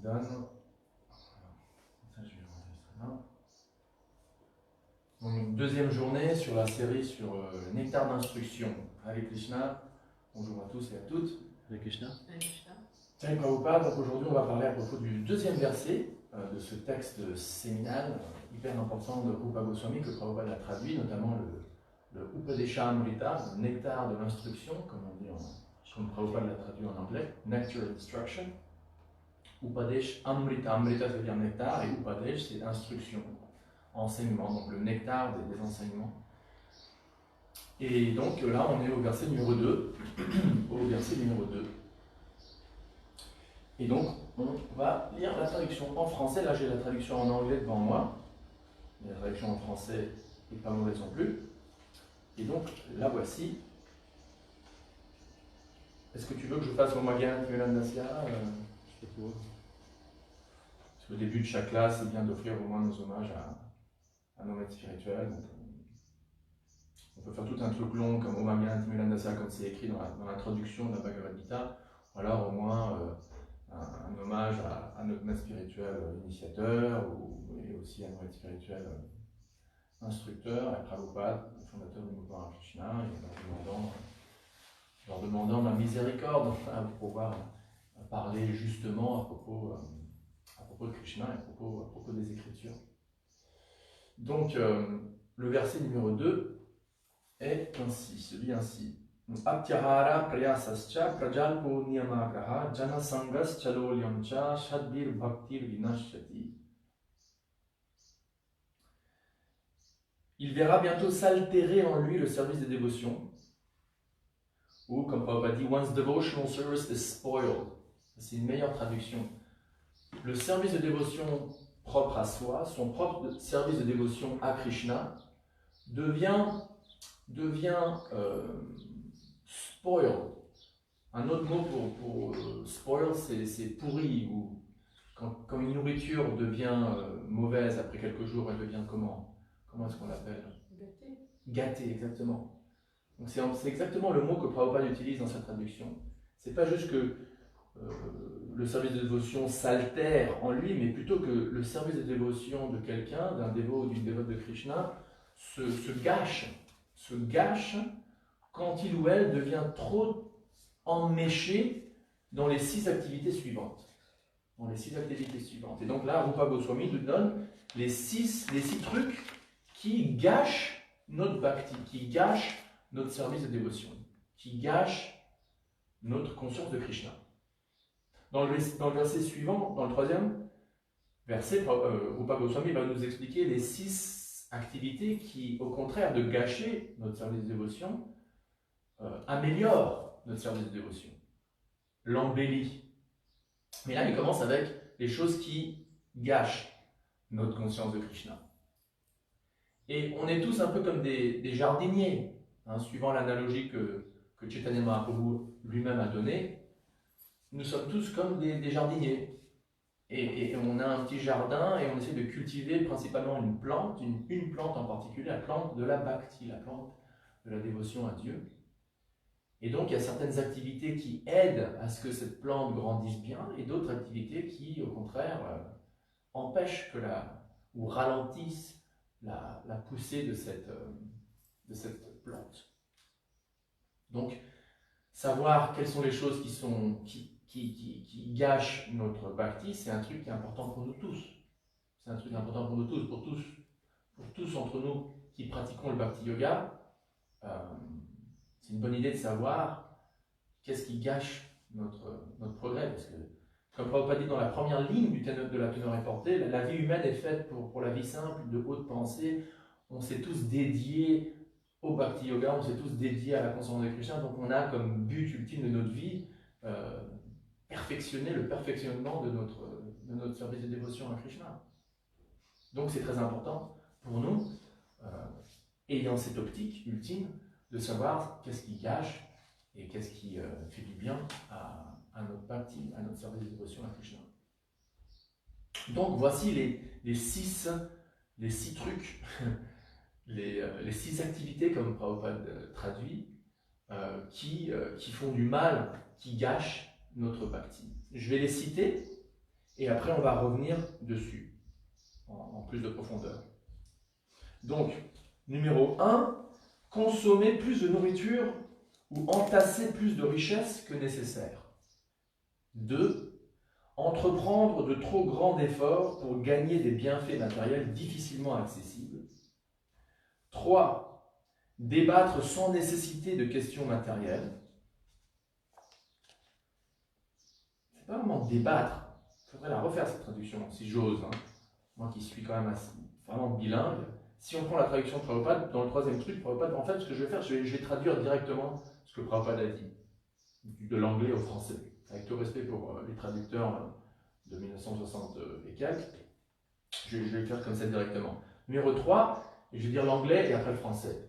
donne. Ça, je vais enregistrer là. Donc, une deuxième journée sur la série sur le nectar d'instruction. Hare Krishna. Bonjour à tous et à toutes. Hare Krishna. Hare Krishna. Salut Prabhupada. Donc aujourd'hui, on va parler à propos du deuxième verset de ce texte séminal hyper important de Rupa Goswami que Prabhupada a traduit, notamment le Upadesha Amrita, le nectar de l'instruction, comme on dit comme Prabhupada l'a traduit en anglais, Nectar Instruction. Upadesh Amrita, Amrita ça veut dire nectar, et Upadesh c'est instruction, enseignement, donc le nectar des enseignements. Et donc là on est au verset numéro 2, au verset numéro 2. Et donc on va lire la traduction en français, là j'ai la traduction en anglais devant moi, mais la traduction en français n'est pas mauvaise non plus. Et donc la voici. Est-ce que tu veux que je fasse Omagan Tmilandasya Parce qu'au début de chaque classe, c'est bien d'offrir au moins nos hommages à nos maîtres spirituels. Donc, on peut faire tout un truc long comme Omagan Tmilandasya, comme c'est écrit dans l'introduction de la Bhagavad Gita, ou alors au moins un hommage à notre maître spirituel initiateur, et aussi à nos maîtres spirituels instructeurs, à Prabhupada, le fondateur du mouvement Krishna, et leur demandant ma miséricorde pour pouvoir parler justement à propos à propos de Krishna et à propos des Écritures. Donc, le verset numéro 2 est ainsi, se lit ainsi. Atyahara prayasascha prajalpo niyamagraha jana sangas chalolyamcha shadbir bhaktir vinashyati. Il verra bientôt s'altérer en lui le service de dévotion, ou comme Prabhupada dit, one's devotional service is spoiled. C'est une meilleure traduction. Le service de dévotion propre à soi, son propre service de dévotion à Krishna, devient spoiled. Un autre mot pour spoil, c'est pourri, ou quand une nourriture devient mauvaise après quelques jours, elle devient comment est-ce qu'on l'appelle? Gâtée, exactement. Donc c'est exactement le mot que Prabhupada utilise dans sa traduction. C'est pas juste que le service de dévotion s'altère en lui, mais plutôt que le service de dévotion de quelqu'un, d'un dévot ou d'une dévote de Krishna, se gâche quand il ou elle devient trop emméché dans les 6 activités suivantes. Et donc là, Rupa Goswami nous donne les 6 trucs qui gâchent notre bhakti, qui gâchent notre service de dévotion, qui gâchent notre conscience de Krishna. Dans le verset suivant, dans le 3e verset, Rupa Goswami va nous expliquer les 6 activités qui, au contraire de gâcher notre service de dévotion, améliorent notre service de dévotion, l'embellit. Mais là, il commence avec les choses qui gâchent notre conscience de Krishna. Et on est tous un peu comme des jardiniers, hein, suivant l'analogie que Chaitanya Mahaprabhu lui-même a donnée. Nous sommes tous comme des jardiniers. Et on a un petit jardin et on essaie de cultiver principalement une plante en particulier, la plante de la bhakti, la plante de la dévotion à Dieu. Et donc il y a certaines activités qui aident à ce que cette plante grandisse bien et d'autres activités qui, au contraire, empêchent ou ralentissent la poussée de cette plante. Donc, savoir quelles sont les choses qui gâchent notre bhakti, c'est un truc qui est important pour nous tous. C'est un truc important pour nous tous, pour tous entre nous qui pratiquons le bhakti yoga. C'est une bonne idée de savoir qu'est-ce qui gâche notre progrès. Parce que, comme Prabhupada dit dans la première ligne de la teneur et portée, la vie humaine est faite pour la vie simple, de haute pensée. On s'est tous dédiés au bhakti yoga, on s'est tous dédiés à la conscience de Krishna. Donc on a comme but ultime de notre vie perfectionner le perfectionnement de notre service de dévotion à Krishna. Donc c'est très important pour nous, ayant cette optique ultime, de savoir qu'est-ce qui gâche et qu'est-ce qui fait du bien à notre bhakti, à notre service de dévotion à Krishna. Donc voici les 6 trucs, les 6 activités, comme Prabhupada traduit, qui font du mal, qui gâchent notre bhakti. Je vais les citer et après on va revenir dessus en plus de profondeur. Donc, numéro 1, consommer plus de nourriture ou entasser plus de richesses que nécessaire. 2. Entreprendre de trop grands efforts pour gagner des bienfaits matériels difficilement accessibles. 3. Débattre sans nécessité de questions matérielles. C'est pas vraiment débattre, il faudrait la refaire cette traduction, si j'ose. Hein. Moi qui suis quand même vraiment bilingue. Si on prend la traduction de Prabhupada, dans le 3e truc, Prabhupada, en fait, ce que je vais faire, je vais traduire directement ce que Prabhupada a dit, de l'anglais au français, avec tout respect pour les traducteurs de 1960 et quelques. Je vais le faire comme ça directement. Numéro 3, je vais dire l'anglais et après le français.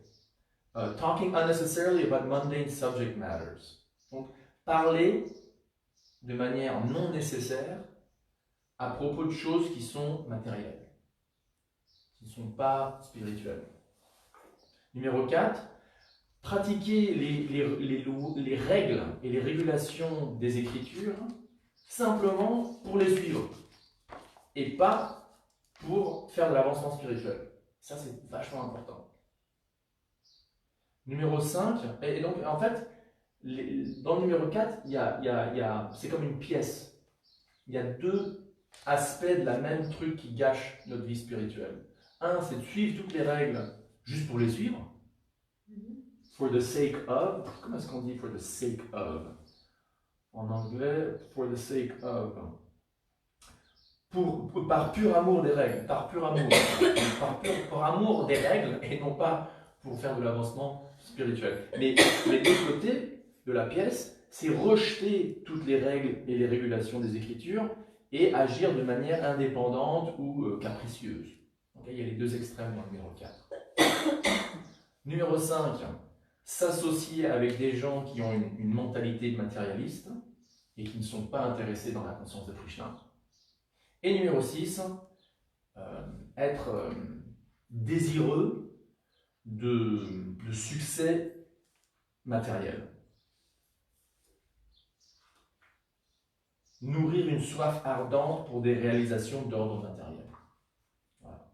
Talking unnecessarily about mundane subject matters. Donc, parler de manière non nécessaire à propos de choses qui sont matérielles, qui ne sont pas spirituelles. Numéro 4, pratiquer les règles et les régulations des Écritures simplement pour les suivre et pas pour faire de l'avancement spirituel. Ça, c'est vachement important. Numéro 5, et donc en fait, dans le numéro 4, c'est comme une pièce. Il y a 2 aspects de la même truc qui gâche notre vie spirituelle. Un, c'est de suivre toutes les règles juste pour les suivre. For the sake of. Comment est-ce qu'on dit for the sake of? En anglais, for the sake of. Par pur amour des règles, par pur amour. Par amour des règles et non pas pour faire de l'avancement spirituel. Mais l'autre côté de la pièce, c'est rejeter toutes les règles et les régulations des Écritures et agir de manière indépendante ou capricieuse. Donc, il y a les deux extrêmes dans le numéro 4. Numéro 5, s'associer avec des gens qui ont une mentalité matérialiste et qui ne sont pas intéressés dans la conscience de Krishna. Et numéro 6, être désireux de succès matériel. Nourrir une soif ardente pour des réalisations d'ordre matériel. Voilà.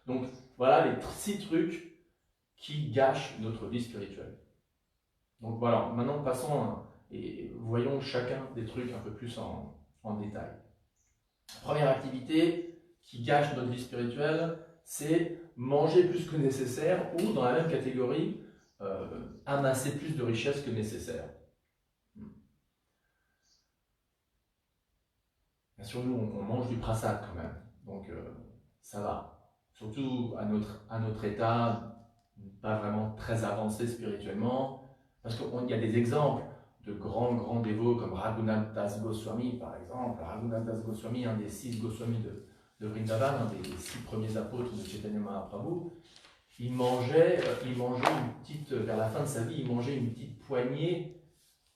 Donc, voilà les 6 trucs qui gâchent notre vie spirituelle. Donc voilà, maintenant passons et voyons chacun des trucs un peu plus en détail. Première activité qui gâche notre vie spirituelle, c'est manger plus que nécessaire ou, dans la même catégorie, amasser plus de richesses que nécessaire. Bien sûr, nous, on mange du prasad quand même, donc ça va. Surtout à notre état, pas vraiment très avancé spirituellement, parce qu'il y a des exemples de grands dévots comme Raghunath Das Goswami, par exemple. Raghunath Das Goswami, un des 6 Goswamis de Vrindavan, un des 6 premiers apôtres de Chaitanya Mahaprabhu, il mangeait une petite, vers la fin de sa vie, il mangeait une petite poignée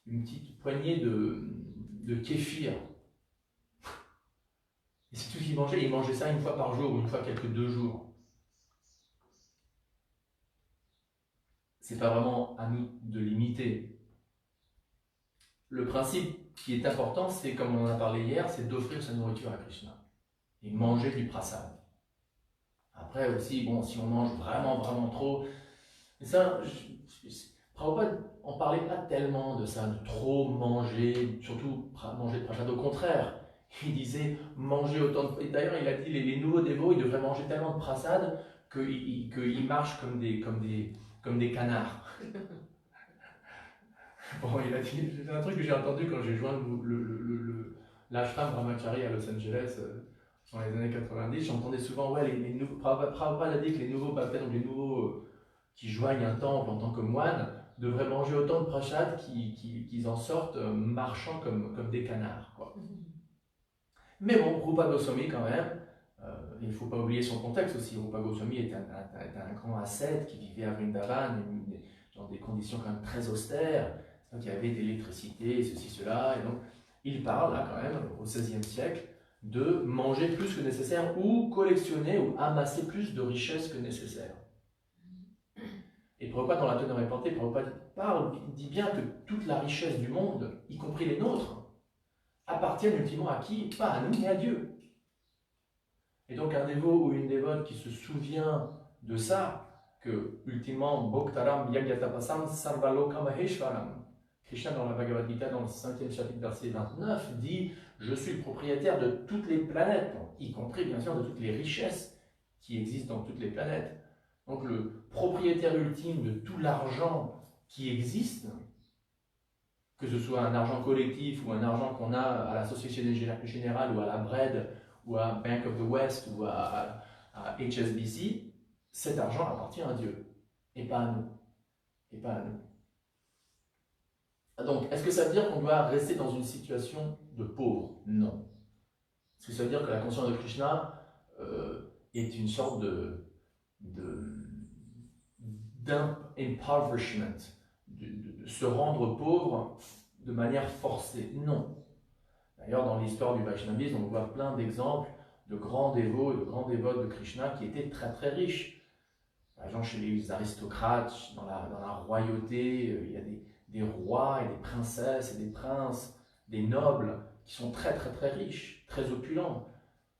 de kéfir. Et c'est tout ce qu'il mangeait. Il mangeait ça une fois par jour ou une fois quelques 2 jours. C'est pas vraiment à nous de l'imiter. Le principe qui est important, c'est, comme on en a parlé hier, c'est d'offrir sa nourriture à Krishna et manger du prasad. Après aussi, bon, si on mange vraiment trop, mais ça, Prabhupada en parlait pas tellement de ça, de trop manger, surtout manger de prasad. Au contraire, il disait manger autant de. Et d'ailleurs, il a dit les nouveaux dévots, ils devraient manger tellement de prasad qu'ils marchent comme des canards. Bon, il a dit, c'est un truc que j'ai entendu quand j'ai joint l'ashram Brahmachari à Los Angeles dans les années 90. J'entendais souvent, ouais, les nouveaux. Prabhupada a dit que les nouveaux baptêmes, donc les nouveaux qui joignent un temple en tant que moines, devraient manger autant de prasad qu'ils en sortent marchant comme des canards, quoi. Mais bon, Rupa Goswami, quand même, il ne faut pas oublier son contexte aussi. Rupa Goswami était un grand ascète qui vivait à Vrindavan, dans des conditions quand même très austères. Donc il y avait de l'électricité, ceci, cela. Et donc il parle, là, quand même, au XVIe siècle, de manger plus que nécessaire ou collectionner ou amasser plus de richesses que nécessaire. Et Prabhupada, dans la Teneur et Plantée, Prabhupada dit bien que toute la richesse du monde, y compris les nôtres, appartiennent ultimement à qui? Pas à nous, mais à Dieu. Et donc un dévot ou une dévote qui se souvient de ça, que ultimement, Bhoktaram Yagyatapasam Sarvaloka Maheshwaram, Krishna dans la Bhagavad Gita, dans le 5e chapitre, verset 29, dit « Je suis le propriétaire de toutes les planètes », y compris bien sûr de toutes les richesses qui existent dans toutes les planètes. Donc le propriétaire ultime de tout l'argent qui existe, que ce soit un argent collectif ou un argent qu'on a à la Société Générale ou à la BRED ou à Bank of the West ou à HSBC, cet argent appartient à Dieu et pas à nous. Et pas à nous. Donc, est-ce que ça veut dire qu'on doit rester dans une situation de pauvre? Non. Est-ce que ça veut dire que la conscience de Krishna est une sorte d'impoverishment, de se rendre pauvre de manière forcée? Non. D'ailleurs, dans l'histoire du Vaishnavisme, on voit plein d'exemples de grands dévots et de grands dévotes de Krishna qui étaient très très riches. Par exemple, chez les aristocrates, dans la royauté, il y a des rois et des princesses et des princes, des nobles qui sont très très très riches, très opulents.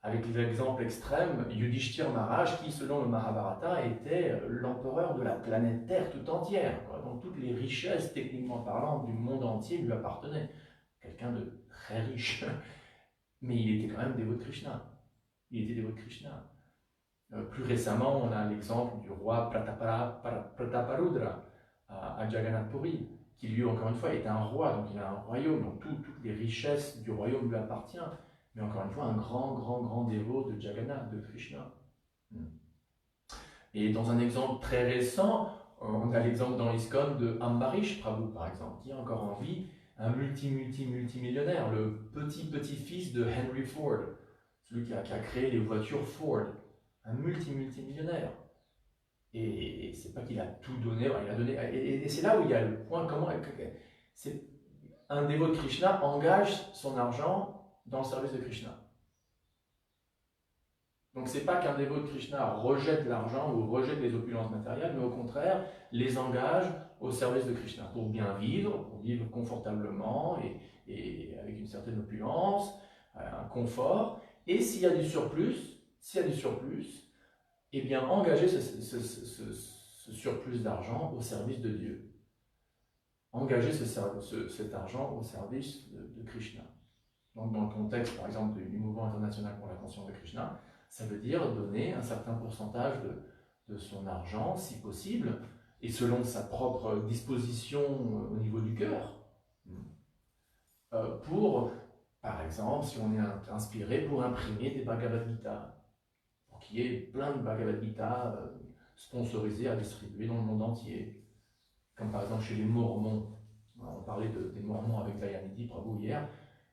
Avec l'exemple extrême, Yudhishthira Maharaj, qui selon le Mahabharata était l'empereur de la planète Terre tout entière, quoi. Donc toutes les richesses, techniquement parlant, du monde entier lui appartenaient. Quelqu'un de très riche. mais il était quand même dévot de Krishna. Il était dévot de Krishna. Plus récemment, on a l'exemple du roi Prataparudra à Jagannath Puri, qui lui, encore une fois, est un roi, donc il a un royaume, donc toutes les richesses du royaume lui appartiennent, mais encore une fois, un grand dévot de Jagannath, de Krishna. Et dans un exemple très récent, on a l'exemple dans l'ISKCON de Ambarish Prabhu, par exemple, qui est encore en vie, un multimillionnaire, le petit-petit-fils de Henry Ford, celui qui a créé les voitures Ford, un multimillionnaire. Et c'est pas qu'il a tout donné, il a donné. Et c'est là où il y a le point comment c'est un dévot de Krishna engage son argent dans le service de Krishna. Donc c'est pas qu'un dévot de Krishna rejette l'argent ou rejette les opulences matérielles, mais au contraire les engage au service de Krishna pour bien vivre, pour vivre confortablement et avec une certaine opulence, un confort. Et s'il y a du surplus, eh bien engager ce surplus d'argent au service de Dieu. Engager cet argent au service de Krishna. Donc dans le contexte par exemple du mouvement international pour la conscience de Krishna, ça veut dire donner un certain pourcentage de son argent, si possible, et selon sa propre disposition au niveau du cœur, pour, par exemple, si on est inspiré, pour imprimer des Bhagavad Gita, pour qu'il y ait plein de Bhagavad Gita sponsorisés à distribuer dans le monde entier, comme par exemple chez les Mormons. On parlait des Mormons avec Dayanidhi Prabhu hier.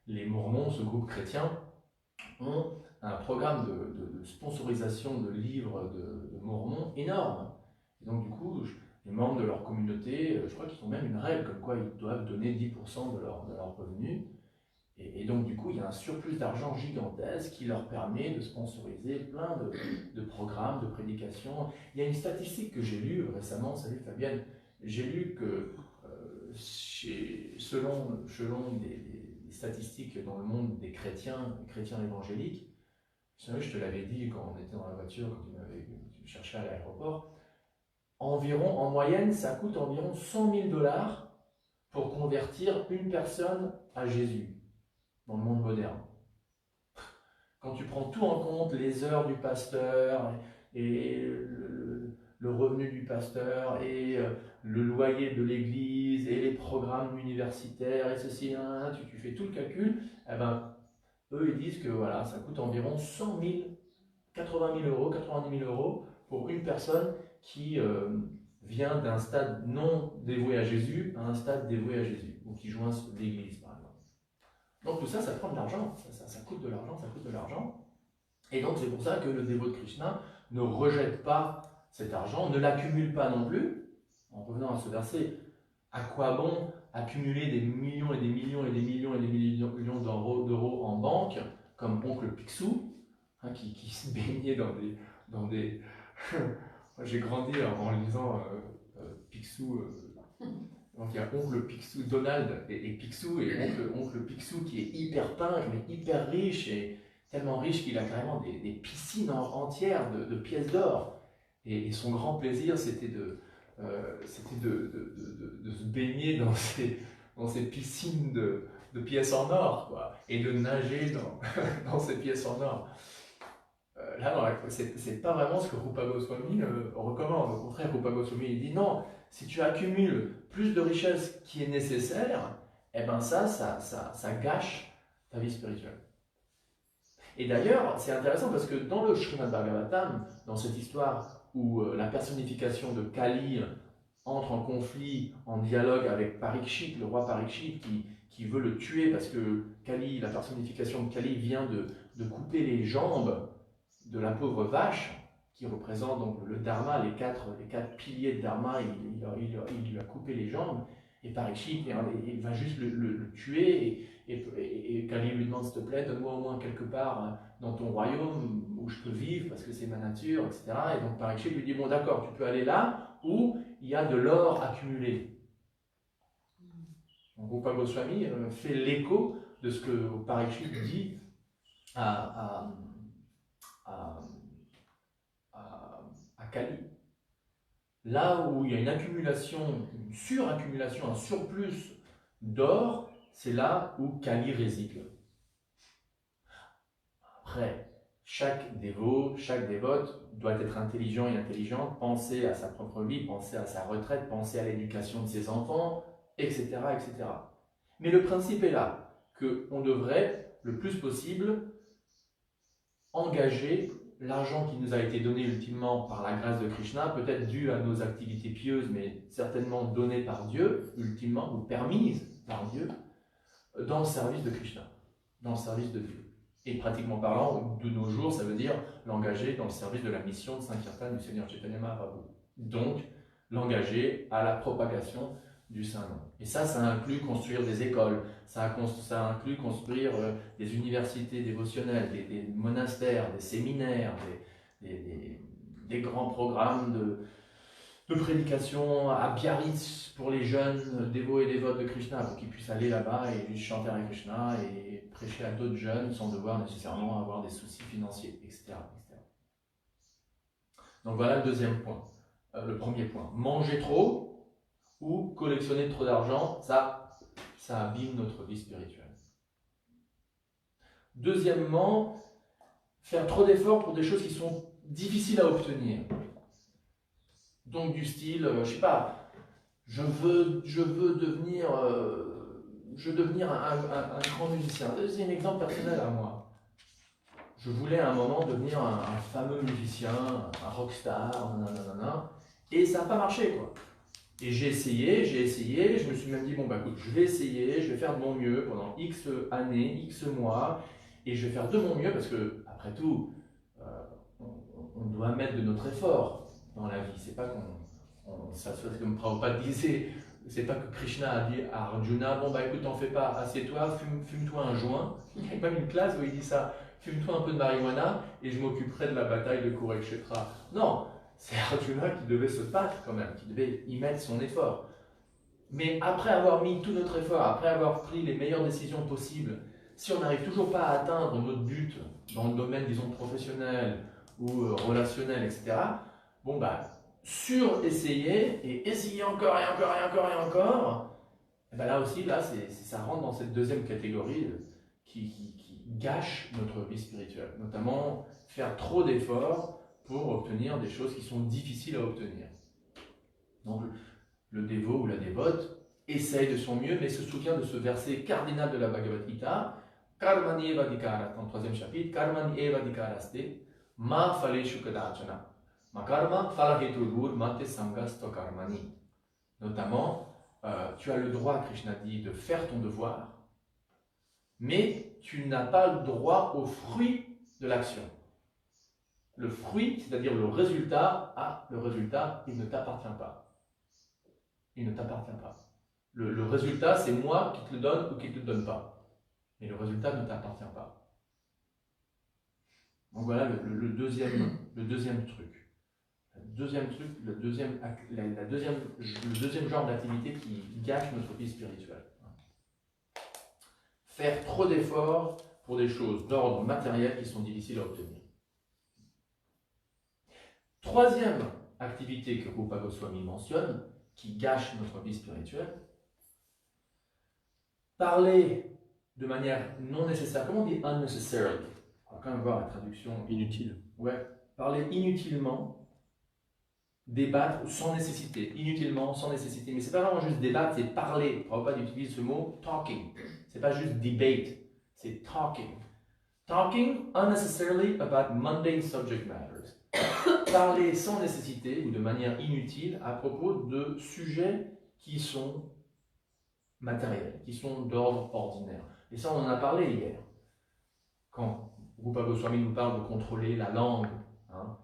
Les Mormons, ce groupe chrétien, ont un programme de sponsorisation de livres de Mormons énorme. Et donc du coup, les membres de leur communauté, je crois qu'ils ont même une règle comme quoi ils doivent donner 10% de leur revenus. Et donc du coup, il y a un surplus d'argent gigantesque qui leur permet de sponsoriser plein de programmes, de prédications. Il y a une statistique que j'ai lue récemment, salut Fabienne, j'ai lu que selon des statistiques dans le monde des chrétiens évangéliques, je te l'avais dit quand on était dans la voiture, quand tu me cherchais à l'aéroport, en moyenne, ça coûte environ 100 000 $ pour convertir une personne à Jésus dans le monde moderne. Quand tu prends tout en compte, les heures du pasteur et le revenu du pasteur et le loyer de l'église et les programmes universitaires et ceci, tu fais tout le calcul, eh ben, eux ils disent que voilà, ça coûte environ 100 000, 80 000 euros, 90 000 euros pour une personne qui vient d'un stade non dévoué à Jésus à un stade dévoué à Jésus, ou qui joint l'église par exemple. Donc tout ça, ça prend de l'argent, ça coûte de l'argent. Et donc c'est pour ça que le dévot de Krishna ne rejette pas cet argent, ne l'accumule pas non plus. En revenant à ce verset, à quoi bon accumuler des millions et des millions et des millions et des millions d'euros en banque, comme oncle Picsou, qui se baignait dans des... Moi j'ai grandi en lisant Picsou... Donc il y a oncle Picsou, Donald et Picsou, et oncle Picsou qui est hyper pingre, mais hyper riche, et tellement riche qu'il a carrément des piscines entières de pièces d'or. Et son grand plaisir, c'était de se baigner dans ces piscines de pièces en or, quoi, et de nager dans ces pièces en or. Là, c'est pas vraiment ce que Rupa Goswami recommande. Au contraire, Rupa Goswami il dit non, si tu accumules plus de richesse qui est nécessaire, eh ben ça gâche ta vie spirituelle. Et d'ailleurs, c'est intéressant parce que dans le Srimad Bhagavatam, dans cette histoire où la personnification de Kali entre en conflit, en dialogue avec Parikshit, le roi Parikshit, qui veut le tuer parce que Kali, la personnification de Kali vient de couper les jambes de la pauvre vache, qui représente donc le dharma, les quatre piliers de dharma, il lui a coupé les jambes, et Parikshit il va juste le tuer, et Kali lui demande s'il te plaît, donne-moi au moins quelque part dans ton royaume où je peux vivre, parce que c'est ma nature, etc. Et donc Parikshit lui dit, bon d'accord, tu peux aller là où il y a de l'or accumulé. Donc Rupa Goswami fait l'écho de ce que Parikshit dit à Kali. Là où il y a une accumulation, une suraccumulation, un surplus d'or, c'est là où Kali réside. Après, chaque dévot, chaque dévote doit être intelligent et intelligente, penser à sa propre vie, penser à sa retraite, penser à l'éducation de ses enfants, etc., etc. Mais le principe est là, qu'on devrait, le plus possible, engager l'argent qui nous a été donné ultimement par la grâce de Krishna, peut-être dû à nos activités pieuses, mais certainement donné par Dieu, ultimement, ou permise par Dieu, dans le service de Krishna, dans le service de Dieu. Et pratiquement parlant, de nos jours, ça veut dire l'engager dans le service de la mission de Sankirtan du Seigneur Chaitanya Mahaprabhu. Donc, l'engager à la propagation du Saint-Nom. Et ça inclut construire des écoles, ça inclut construire des universités dévotionnelles, des monastères, des séminaires, des grands programmes de prédication à Biarritz pour les jeunes dévots et dévotes de Krishna, pour qu'ils puissent aller là-bas et juste chanter avec Krishna et prêcher à d'autres jeunes sans devoir nécessairement avoir des soucis financiers, etc. etc. Donc voilà le deuxième point. Le premier point, manger trop ou collectionner trop d'argent, ça abîme notre vie spirituelle. Deuxièmement, faire trop d'efforts pour des choses qui sont difficiles à obtenir. Donc du style, je sais pas, je veux devenir un grand musicien. C'est un exemple personnel à moi. Je voulais à un moment devenir un fameux musicien, un rockstar, nanana, et ça n'a pas marché, quoi. Et j'ai essayé, je me suis même dit, bon bah écoute, je vais essayer, je vais faire de mon mieux pendant X années, X mois, et je vais faire de mon mieux parce que, après tout, on doit mettre de notre effort dans la vie. C'est pas comme Prabhupada disait, c'est pas que Krishna a dit à Arjuna, bon bah écoute, t'en fais pas, assieds-toi, fume-toi un joint. Il y a même une classe où il dit ça, fume-toi un peu de marijuana et je m'occuperai de la bataille de Kurukshetra. Non, c'est Arjuna qui devait se battre quand même, qui devait y mettre son effort. Mais après avoir mis tout notre effort, après avoir pris les meilleures décisions possibles, si on n'arrive toujours pas à atteindre notre but dans le domaine, disons, professionnel ou relationnel, etc., bon bah, sur-essayer et essayer encore et encore et encore et encore, et ben là aussi, ça rentre dans cette deuxième catégorie qui gâche notre vie spirituelle, notamment faire trop d'efforts pour obtenir des choses qui sont difficiles à obtenir. Donc le dévot ou la dévote essaye de son mieux, mais se souvient de ce verset cardinal de la Bhagavad Gita, Karmani eva dikara, dans le 3e chapitre, Karmani eva dikaraste, ma faleshu kadachana, ma karma falaheturgur mate sangasto karmani. Notamment, tu as le droit, Krishna dit, de faire ton devoir, mais tu n'as pas le droit au fruit de l'action. Le fruit, c'est-à-dire le résultat, il ne t'appartient pas. Il ne t'appartient pas. Le résultat, c'est moi qui te le donne ou qui ne te le donne pas. Mais le résultat ne t'appartient pas. Donc voilà le deuxième truc. Le deuxième genre d'activité qui gâche notre vie spirituelle. Faire trop d'efforts pour des choses d'ordre matériel qui sont difficiles à obtenir. Troisième activité que Rupa Goswami mentionne, qui gâche notre vie spirituelle, parler de manière non nécessaire. Comment on dit unnecessarily? On va quand même voir la traduction. Inutile. Ouais, parler inutilement, débattre sans nécessité. Inutilement, sans nécessité. Mais c'est pas vraiment juste débattre, c'est parler. Prabhupada utilise ce mot talking. C'est pas juste debate, c'est talking. Talking unnecessarily about mundane subject matters. Parler sans nécessité ou de manière inutile à propos de sujets qui sont matériels, qui sont d'ordre ordinaire. Et ça, on en a parlé hier. Quand Rupa Goswami nous parle de contrôler la langue, hein,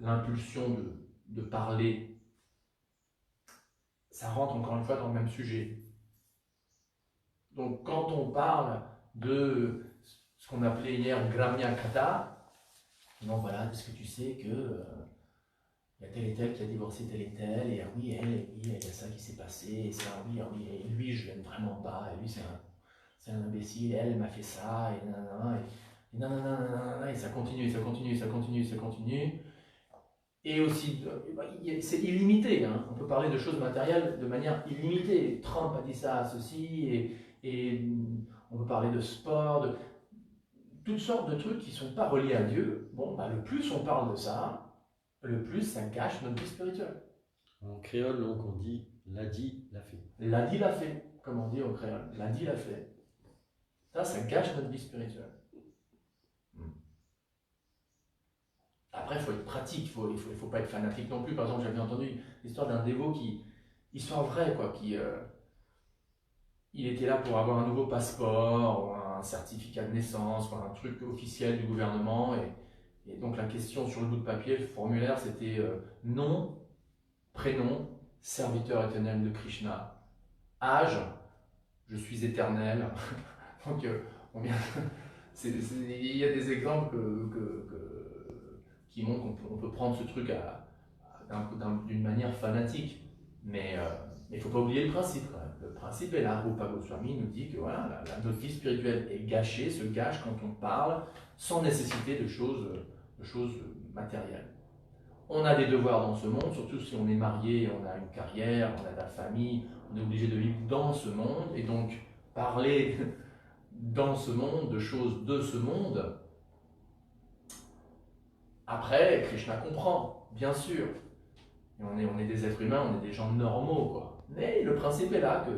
l'impulsion de parler, ça rentre encore une fois dans le même sujet. Donc quand on parle de ce qu'on appelait hier Gramya Kata, donc voilà, est-ce que tu sais que il y a tel et tel qui a divorcé tel et tel, et oui, il y a ça qui s'est passé, et ça, oui, et lui, je l'aime vraiment pas, et lui, c'est un imbécile, et elle m'a fait ça, et nanana, et ça continue, ça continue, ça continue, ça continue. Et aussi, c'est illimité, hein. On peut parler de choses matérielles de manière illimitée. Trump a dit ça à ceci, et on peut parler de sport, toutes sortes de trucs qui ne sont pas reliés à Dieu. Bon, bah, le plus on parle de ça, le plus ça gâche notre vie spirituelle. En créole, donc, on dit l'a dit, l'a fait. L'a dit, l'a fait, comme on dit au créole. L'a dit, l'a fait. Ça gâche notre vie spirituelle. Après, il faut être pratique, il faut pas être fanatique non plus. Par exemple, j'avais entendu l'histoire d'un dévot histoire vraie, quoi, il était là pour avoir un nouveau passeport, ou un certificat de naissance, ou un truc officiel du gouvernement. Et donc la question sur le bout de papier, le formulaire, c'était nom, prénom, serviteur éternel de Krishna. Âge, je suis éternel. Donc, il y a des exemples qui montrent qu'on peut prendre ce truc d'une manière fanatique. Mais il ne faut pas oublier le principe. Quand même. Le principe est là. Rupa Goswami nous dit que voilà, notre vie spirituelle est gâchée, se gâche quand on parle sans nécessité de choses matérielles. On a des devoirs dans ce monde, surtout si on est marié, on a une carrière, on a de la famille, on est obligé de vivre dans ce monde, et donc parler dans ce monde, de choses de ce monde. Après, Krishna comprend, bien sûr. Et on est des êtres humains, on est des gens normaux, quoi. Mais le principe est là, que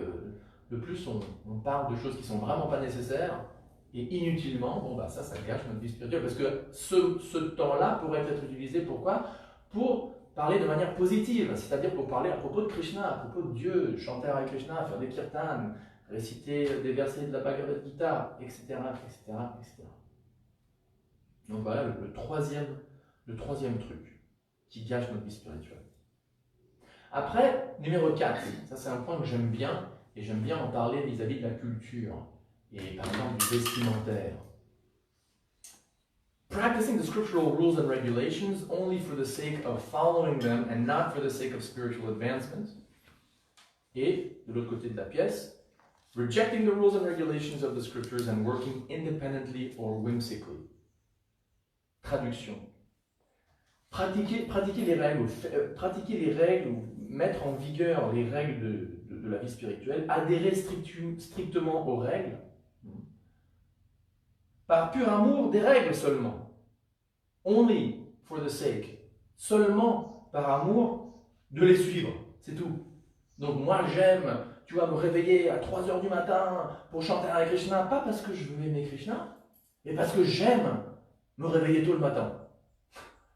le plus on parle de choses qui sont vraiment pas nécessaires, et inutilement, bon bah ça gâche notre vie spirituelle. Parce que ce temps-là pourrait être utilisé pourquoi ? Pour parler de manière positive, c'est-à-dire pour parler à propos de Krishna, à propos de Dieu, chanter Hare Krishna, faire des kirtans, réciter des versets de la Bhagavad Gita, etc., etc., etc. Donc voilà le troisième truc qui gâche notre vie spirituelle. Après, numéro 4, ça c'est un point que j'aime bien, et j'aime bien en parler vis-à-vis de la culture, et par exemple du vestimentaire. Practicing the scriptural rules and regulations only for the sake of following them and not for the sake of spiritual advancement. Et, de l'autre côté de la pièce, rejecting the rules and regulations of the scriptures and working independently or whimsically. Traduction. Pratiquer les règles ou mettre en vigueur les règles de la vie spirituelle, adhérer strictement aux règles, par pur amour des règles seulement. Only for the sake. Seulement par amour de les suivre. C'est tout. Donc moi j'aime, tu vas me réveiller à 3h du matin pour chanter Hare Krishna, pas parce que je veux aimer Krishna, mais parce que j'aime me réveiller tôt le matin.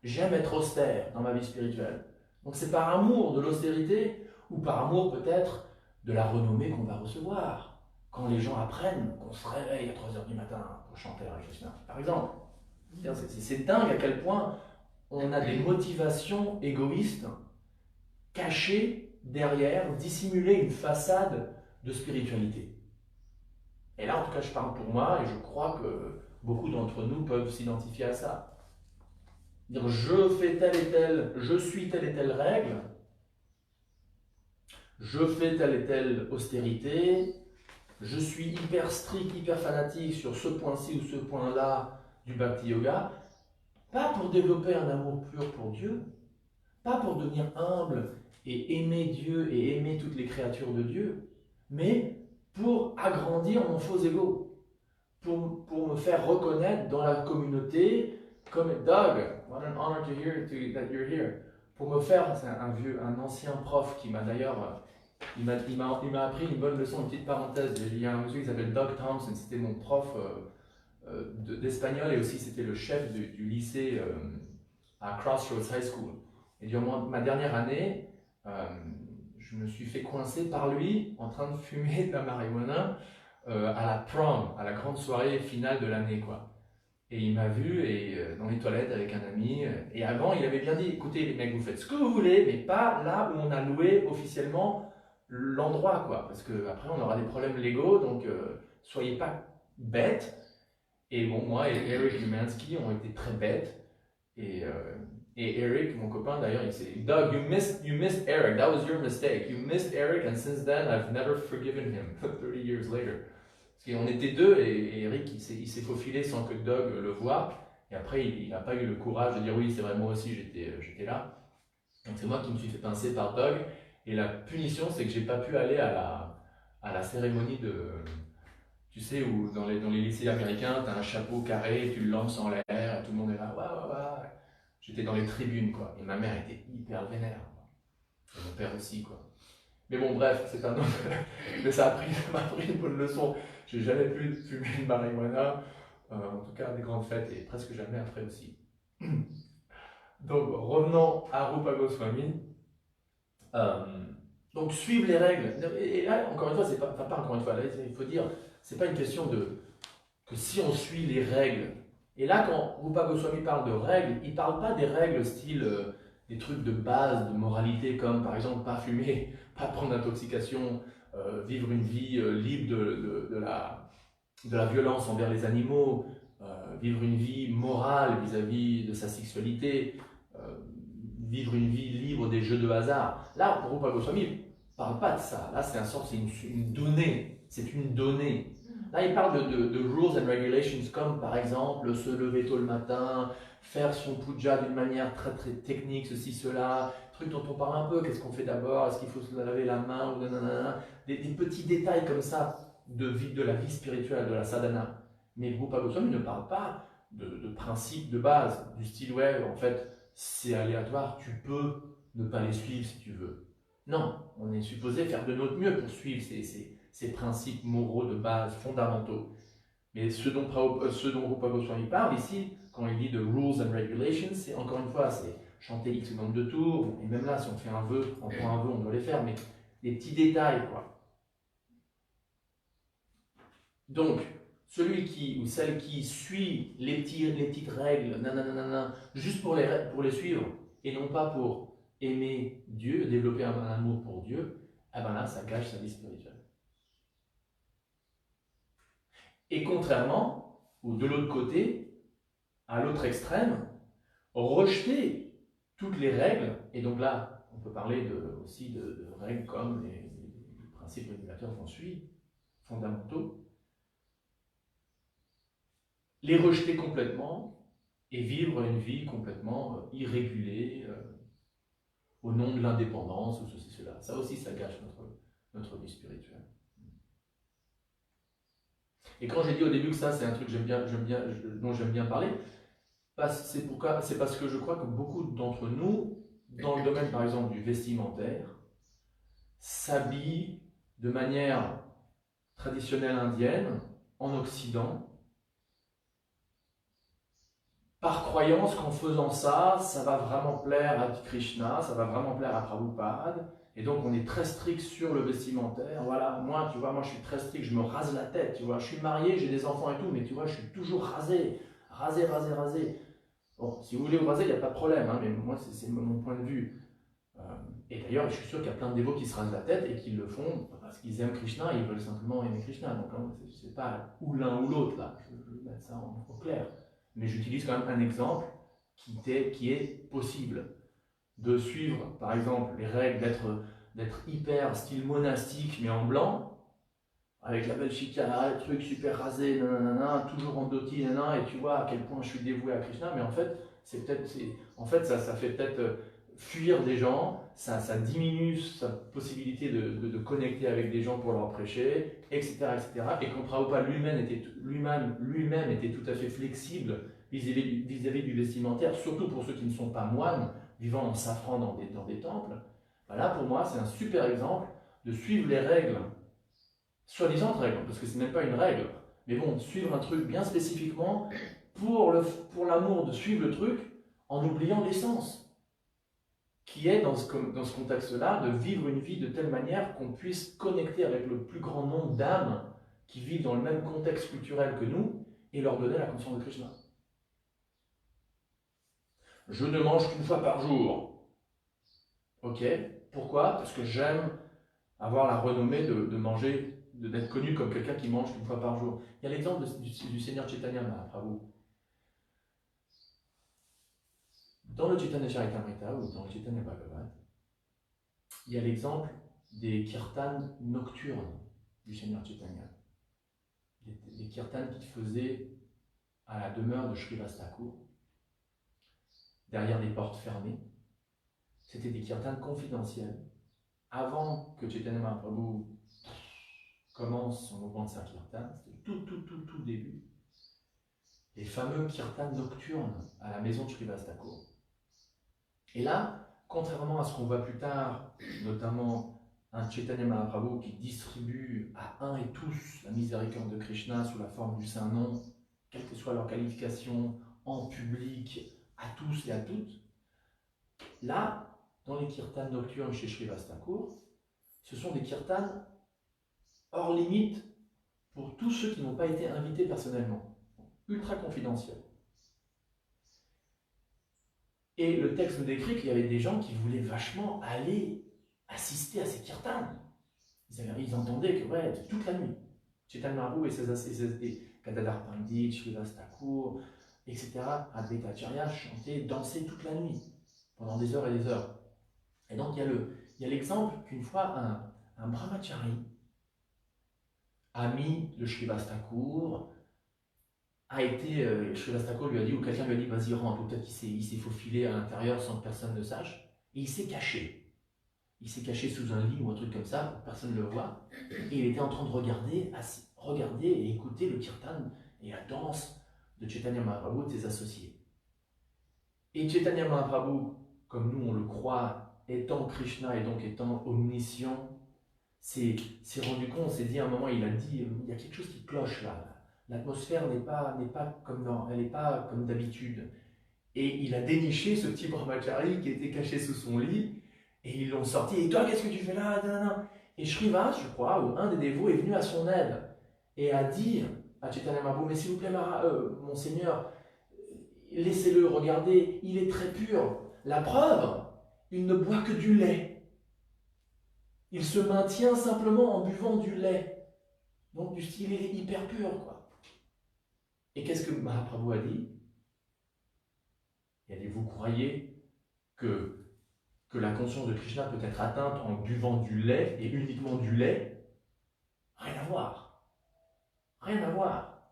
J'aime être austère dans ma vie spirituelle. Donc c'est par amour de l'austérité, ou par amour peut-être de la renommée qu'on va recevoir, quand les gens apprennent qu'on se réveille à 3h du matin pour chanter Hare Krishna, par exemple. C'est dingue à quel point on a des motivations égoïstes cachées derrière, dissimuler une façade de spiritualité. Et là, en tout cas, je parle pour moi, et je crois que beaucoup d'entre nous peuvent s'identifier à ça. Dire, je fais je suis telle et telle règle, je fais telle et telle austérité, je suis hyper strict, hyper fanatique sur ce point-ci ou ce point-là du Bhakti Yoga, pas pour développer un amour pur pour Dieu, pas pour devenir humble et aimer Dieu et aimer toutes les créatures de Dieu, mais pour agrandir mon faux ego, pour me faire reconnaître dans la communauté comme Doug, what an honor to hear that you're here. Pour me faire, c'est un ancien prof qui m'a d'ailleurs, il m'a appris une bonne leçon, une petite parenthèse. Il y a un monsieur qui s'appelle Doug Thompson, c'était mon prof d'espagnol, et aussi c'était le chef du lycée à Crossroads High School. Et durant ma dernière année, je me suis fait coincer par lui en train de fumer de la marijuana à la prom, à la grande soirée finale de l'année, quoi. Et il m'a vu dans les toilettes avec un ami. Et avant, il avait bien dit, écoutez les mecs, vous faites ce que vous voulez, mais pas là où on a loué officiellement l'endroit, quoi. Parce qu'après, on aura des problèmes légaux, donc soyez pas bêtes. Et bon, moi et Eric Lumansky ont été très bêtes. Et Eric, mon copain d'ailleurs, il s'est dit, Doug, you missed Eric, that was your mistake. You missed Eric, and since then, I've never forgiven him, 30 years later. Parce qu'on était deux, et Eric, il s'est faufilé sans que Doug le voie. Et après, il n'a pas eu le courage de dire, oui, c'est vrai, moi aussi, j'étais là. Donc c'est moi qui me suis fait pincer par Doug. Et la punition, c'est que j'ai pas pu aller à la cérémonie de Tu sais, où dans les lycées américains, tu as un chapeau carré, tu le lances en l'air, et tout le monde est là, ouais, ouais, ouais. J'étais dans les tribunes, quoi. Et ma mère était hyper vénère, quoi. Et mon père aussi, quoi. Mais bon, bref, c'est un autre. Mais ça m'a appris une bonne leçon. J'ai jamais pu fumer une marijuana, en tout cas à des grandes fêtes, et presque jamais après aussi. Donc, revenons à Rupa Goswami. Euh, donc, suivre les règles. Et là, encore une fois, c'est pas, enfin, pas encore une fois, là, il faut dire, c'est pas une question de que si on suit les règles. Et là, quand Rupa Goswami parle de règles, il ne parle pas des règles style des trucs de base, de moralité, comme par exemple pas fumer, pas prendre d'intoxication, vivre une vie libre de la violence envers les animaux, vivre une vie morale vis-à-vis de sa sexualité, vivre une vie libre des jeux de hasard. Là, pour Rupa Goswami, il ne parle pas de ça. Là, c'est une donnée. C'est une donnée. Là, il parle de rules and regulations, comme par exemple se lever tôt le matin, faire son puja d'une manière très très technique, ceci, cela, truc dont on parle un peu, qu'est-ce qu'on fait d'abord, est-ce qu'il faut se laver la main, ou nanana, des petits détails comme ça de la vie spirituelle, de la sadhana. Mais Rupa Goswami ne parle pas de principes de base, du style, ouais, en fait, c'est aléatoire, tu peux ne pas les suivre si tu veux. Non, on est supposé faire de notre mieux pour suivre ces principes moraux de base fondamentaux. Mais ce dont Rupa Goswami parle ici, quand il dit de rules and regulations, c'est encore une fois, c'est chanter X nombre de tours, bon, et même là, si on fait un vœu, on prend un vœu, on doit les faire, mais des petits détails, quoi. Donc, celui qui ou celle qui suit les petites règles, nanana, juste pour les suivre, et non pas pour aimer Dieu, développer un amour pour Dieu, eh ben là, ça gâche sa vie spirituelle. Et contrairement, ou de l'autre côté, à l'autre extrême, rejeter toutes les règles, et donc là, on peut parler aussi de règles comme les principes régulateurs qu'on suit, fondamentaux, les rejeter complètement et vivre une vie complètement irrégulée au nom de l'indépendance ou ceci, cela. Ça aussi, ça gâche notre vie spirituelle. Et quand j'ai dit au début que ça, c'est un truc dont j'aime bien parler, c'est parce que je crois que beaucoup d'entre nous, dans le domaine par exemple du vestimentaire, s'habillent de manière traditionnelle indienne, en Occident, par croyance qu'en faisant ça, ça va vraiment plaire à Krishna, ça va vraiment plaire à Prabhupada, et donc on est très strict sur le vestimentaire. Voilà, moi, tu vois, moi je suis très strict, je me rase la tête, tu vois, je suis marié, j'ai des enfants et tout, mais tu vois, je suis toujours rasé. Bon, si vous voulez vous raser, il n'y a pas de problème, hein, mais moi, c'est mon point de vue. Et d'ailleurs, je suis sûr qu'il y a plein de dévots qui se rasent la tête et qui le font parce qu'ils aiment Krishna, ils veulent simplement aimer Krishna. Donc, hein, c'est pas ou l'un ou l'autre, là, je vais mettre ça en clair. Mais j'utilise quand même un exemple qui est possible. De suivre, par exemple, les règles d'être hyper style monastique, mais en blanc, avec la belle chikara, le truc super rasé, nanana, toujours en dhoti, nanana, et tu vois à quel point je suis dévoué à Krishna, mais en fait, ça fait peut-être fuir des gens, ça diminue sa possibilité de connecter avec des gens pour leur prêcher, etc. etc. Et quand Prabhupada lui-même était tout à fait flexible vis-à-vis du vestimentaire, surtout pour ceux qui ne sont pas moines, vivant en safran dans des temples, ben là pour moi c'est un super exemple de suivre les règles, soi-disant règles, parce que c'est même pas une règle, mais bon, suivre un truc bien spécifiquement pour l'amour de suivre le truc en oubliant l'essence, qui est dans ce contexte-là de vivre une vie de telle manière qu'on puisse connecter avec le plus grand nombre d'âmes qui vivent dans le même contexte culturel que nous et leur donner la conscience de Krishna. Je ne mange qu'une fois par jour. Ok, pourquoi? Parce que j'aime avoir la renommée de manger, d'être connu comme quelqu'un qui mange qu'une fois par jour. Il y a l'exemple du Seigneur Chaitanya Mahaprabhu. Dans le Chaitanya Charitamrita ou dans le Chaitanya Bhagavat, il y a l'exemple des kirtans nocturnes du Seigneur Chaitanya. Des kirtans qu'il faisait à la demeure de Srivas Thakur, derrière des portes fermées. C'était des kirtans confidentiels. Avant que Chaitanya Mahaprabhu commence son mouvement de Sankirtan, c'était tout début, les fameux kirtans nocturnes à la maison de Srivas Thakur. Et là, contrairement à ce qu'on voit plus tard, notamment un Chaitanya Mahaprabhu qui distribue à un et tous la miséricorde de Krishna sous la forme du Saint-Nom, quelle que soit leur qualification, en public, à tous et à toutes, là, dans les kirtans nocturnes chez Srivas Thakur, ce sont des kirtans hors limite pour tous ceux qui n'ont pas été invités personnellement, ultra confidentiels. Et le texte nous décrit qu'il y avait des gens qui voulaient vachement aller assister à ces kirtans. Ils entendaient que, ouais, toute la nuit, Chaitanya Mahaprabhu et Gadadhar Pandit, Srivas Thakur, etc., Advaita Acharya chantaient, dansaient toute la nuit, pendant des heures et des heures. Et donc il y a l'exemple qu'une fois un brahmachari, ami de Srivas Thakur, Srivas Thakur lui a dit, ou quelqu'un lui a dit, vas-y rentre, ou peut-être qu'il s'est faufilé à l'intérieur sans que personne ne sache, et il s'est caché. Il s'est caché sous un lit ou un truc comme ça, personne ne le voit, et il était en train de regarder et écouter le kirtan et la danse de Chaitanya Mahaprabhu et de ses associés. Et Chaitanya Mahaprabhu, comme nous on le croit, étant Krishna et donc étant omniscient, s'est rendu compte, s'est dit à un moment, il a dit, il y a quelque chose qui cloche là. L'atmosphère n'est pas comme d'habitude. Et il a déniché ce petit brahmachari qui était caché sous son lit, et ils l'ont sorti. Et toi, qu'est-ce que tu fais là? Et Srivas, je crois, ou un des dévots, est venu à son aide et a dit à Chaitanya Mahaprabhu, mais s'il vous plaît, Monseigneur, laissez-le regarder, il est très pur. La preuve, il ne boit que du lait. Il se maintient simplement en buvant du lait. Donc du style, il est hyper pur, quoi. Et qu'est-ce que Mahaprabhu a dit? Il a dit, vous croyez que la conscience de Krishna peut être atteinte en buvant du lait, et uniquement du lait? Rien à voir. Rien à voir.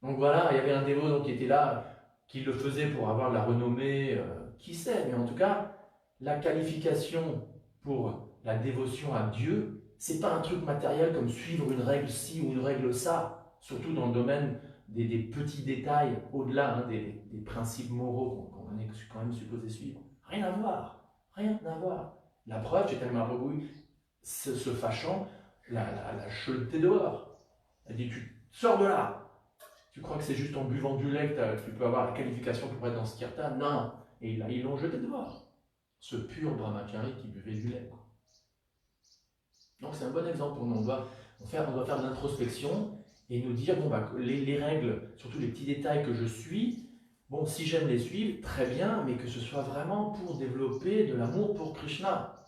Donc voilà, il y avait un dévot qui était là, qui le faisait pour avoir de la renommée, qui sait, mais en tout cas, la qualification pour la dévotion à Dieu, c'est pas un truc matériel comme suivre une règle ci ou une règle ça, surtout dans le domaine des petits détails, au-delà des principes moraux qu'on est quand même supposé suivre. Rien à voir, rien à voir. La preuve, Chaitanya Mahaprabhu, se fâchant, la jeté dehors. Elle dit, tu sors de là. Tu crois que c'est juste en buvant du lait que tu peux avoir la qualification pour être dans ce kirtan? Non. Et ils l'ont jeté dehors. Ce pur brahmachari qui buvait du lait. Donc c'est un bon exemple pour nous. On doit faire de l'introspection et nous dire, bon, les règles, surtout les petits détails que je suis, bon, si j'aime les suivre, très bien, mais que ce soit vraiment pour développer de l'amour pour Krishna.